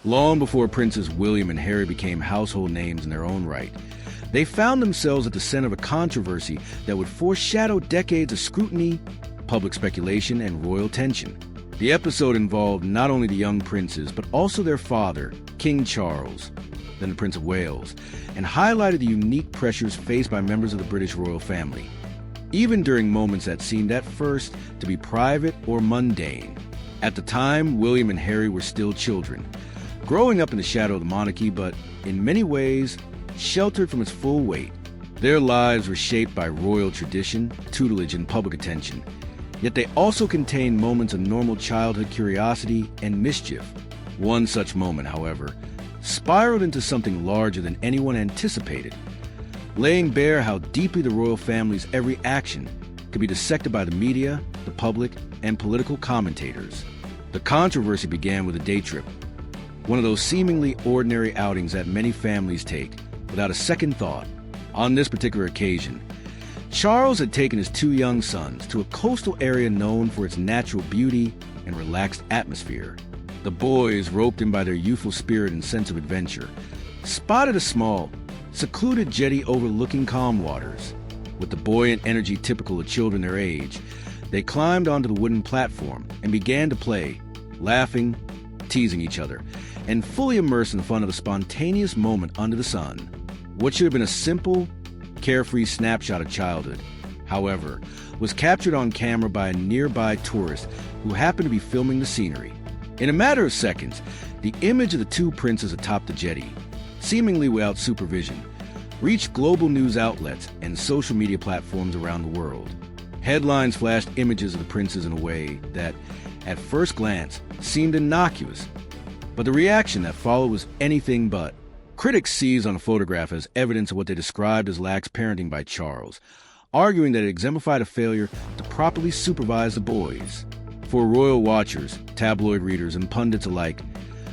Long before Princes William and Harry became household names in their own right, they found themselves at the center of a controversy that would foreshadow decades of scrutiny, public speculation, and royal tension. The episode involved not only the young princes, but also their father, King Charles, then the Prince of Wales, and highlighted the unique pressures faced by members of the British royal family, even during moments that seemed at first to be private or mundane. At the time, William and Harry were still children, growing up in the shadow of the monarchy, but in many ways, sheltered from its full weight. Their lives were shaped by royal tradition, tutelage, and public attention, yet they also contained moments of normal childhood curiosity and mischief. One such moment, however, spiraled into something larger than anyone anticipated, laying bare how deeply the royal family's every action could be dissected by the media, the public, and political commentators. The controversy began with a day trip, one of those seemingly ordinary outings that many families take without a second thought. On this particular occasion, Charles had taken his two young sons to a coastal area known for its natural beauty and relaxed atmosphere. The boys, roped in by their youthful spirit and sense of adventure, spotted a small, secluded jetty overlooking calm waters. With the buoyant energy typical of children their age, they climbed onto the wooden platform and began to play, laughing, teasing each other, and fully immersed in the fun of a spontaneous moment under the sun. What should have been a simple, carefree snapshot of childhood, however, was captured on camera by a nearby tourist who happened to be filming the scenery. In a matter of seconds, the image of the two princes atop the jetty, seemingly without supervision, reached global news outlets and social media platforms around the world. Headlines flashed images of the princes in a way that, at first glance, seemed innocuous, but the reaction that followed was anything but. Critics seized on the photograph as evidence of what they described as lax parenting by Charles, arguing that it exemplified a failure to properly supervise the boys. For royal watchers, tabloid readers, and pundits alike,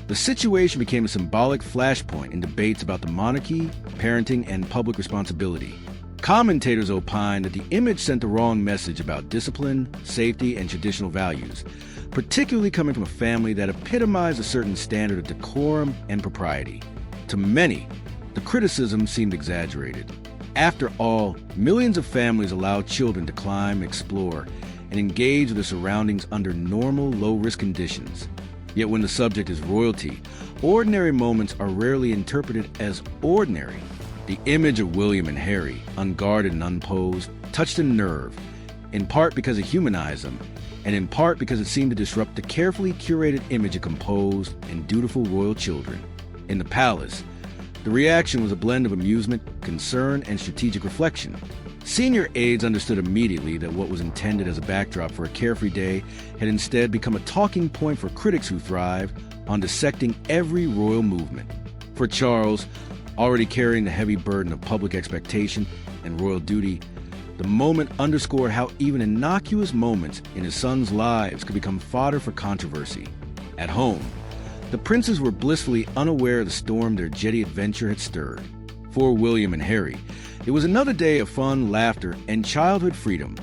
the situation became a symbolic flashpoint in debates about the monarchy, parenting, and public responsibility. Commentators opined that the image sent the wrong message about discipline, safety, and traditional values, particularly coming from a family that epitomized a certain standard of decorum and propriety. To many, the criticism seemed exaggerated. After all, millions of families allow children to climb, explore, and engage with their surroundings under normal, low-risk conditions. Yet when the subject is royalty, ordinary moments are rarely interpreted as ordinary. The image of William and Harry, unguarded and unposed, touched a nerve, in part because it humanized them, and in part because it seemed to disrupt the carefully curated image of composed and dutiful royal children. In the palace, the reaction was a blend of amusement, concern, and strategic reflection. Senior aides understood immediately that what was intended as a backdrop for a carefree day had instead become a talking point for critics who thrive on dissecting every royal movement. For Charles, already carrying the heavy burden of public expectation and royal duty, the moment underscored how even innocuous moments in his sons' lives could become fodder for controversy. At home, the princes were blissfully unaware of the storm their jetty adventure had stirred. For William and Harry, it was another day of fun, laughter, and childhood freedom,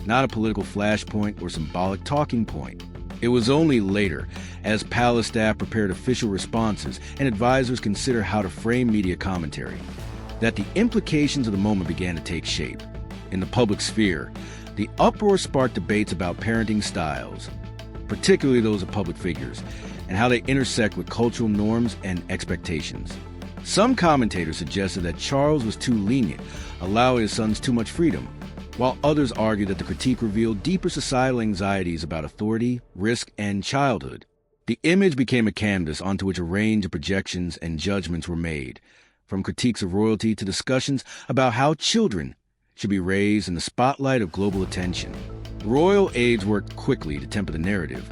not a political flashpoint or symbolic talking point. It was only later, as palace staff prepared official responses and advisors considered how to frame media commentary, that the implications of the moment began to take shape. In the public sphere, the uproar sparked debates about parenting styles, particularly those of public figures, and how they intersect with cultural norms and expectations. Some commentators suggested that Charles was too lenient, allowing his sons too much freedom, while others argued that the critique revealed deeper societal anxieties about authority, risk, and childhood. The image became a canvas onto which a range of projections and judgments were made, from critiques of royalty to discussions about how children should be raised in the spotlight of global attention. Royal aides worked quickly to temper the narrative,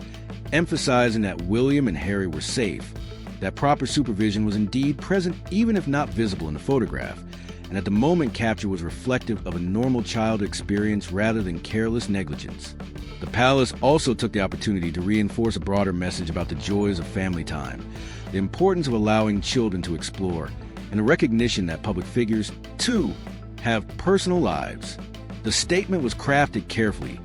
emphasizing that William and Harry were safe, that proper supervision was indeed present even if not visible in the photograph, and that the moment capture was reflective of a normal childhood experience rather than careless negligence. The palace also took the opportunity to reinforce a broader message about the joys of family time, the importance of allowing children to explore, and the recognition that public figures, too, have personal lives. The statement was crafted carefully,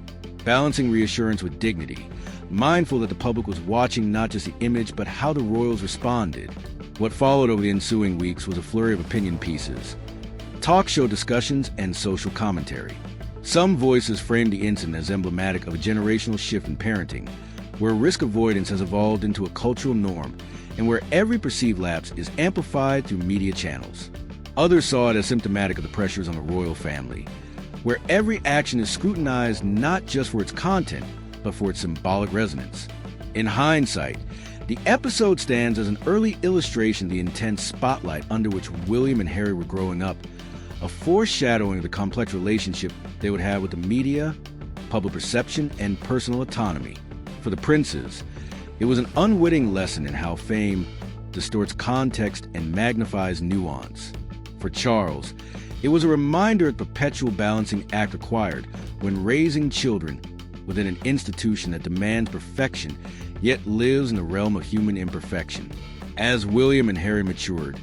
balancing reassurance with dignity, mindful that the public was watching not just the image, but how the royals responded. What followed over the ensuing weeks was a flurry of opinion pieces, talk show discussions, and social commentary. Some voices framed the incident as emblematic of a generational shift in parenting, where risk avoidance has evolved into a cultural norm, and where every perceived lapse is amplified through media channels. Others saw it as symptomatic of the pressures on the royal family, where every action is scrutinized not just for its content, but for its symbolic resonance. In hindsight, the episode stands as an early illustration of the intense spotlight under which William and Harry were growing up, a foreshadowing of the complex relationship they would have with the media, public perception, and personal autonomy. For the princes, it was an unwitting lesson in how fame distorts context and magnifies nuance. For Charles, it was a reminder of the perpetual balancing act required when raising children within an institution that demands perfection, yet lives in the realm of human imperfection. As William and Harry matured,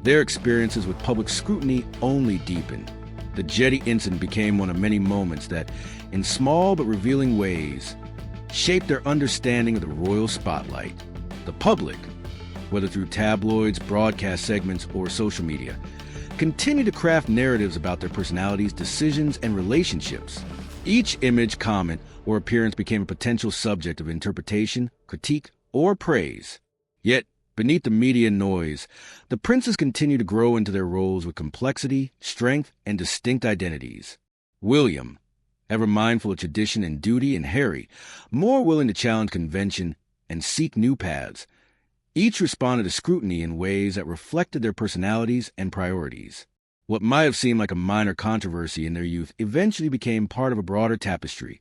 their experiences with public scrutiny only deepened. The jetty incident became one of many moments that, in small but revealing ways, shaped their understanding of the royal spotlight. The public, whether through tabloids, broadcast segments, or social media, continued to craft narratives about their personalities, decisions, and relationships. Each image, comment, or appearance became a potential subject of interpretation, critique, or praise. Yet, beneath the media noise, the princes continued to grow into their roles with complexity, strength, and distinct identities. William, ever mindful of tradition and duty, and Harry, more willing to challenge convention and seek new paths. Each responded to scrutiny in ways that reflected their personalities and priorities. What might have seemed like a minor controversy in their youth eventually became part of a broader tapestry,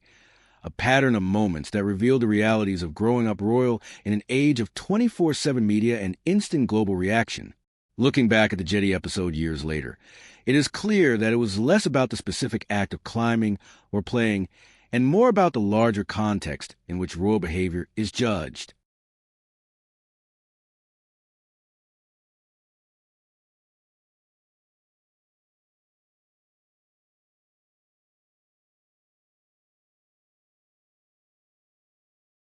a pattern of moments that revealed the realities of growing up royal in an age of 24/7 media and instant global reaction. Looking back at the Jetty episode years later, it is clear that it was less about the specific act of climbing or playing and more about the larger context in which royal behavior is judged.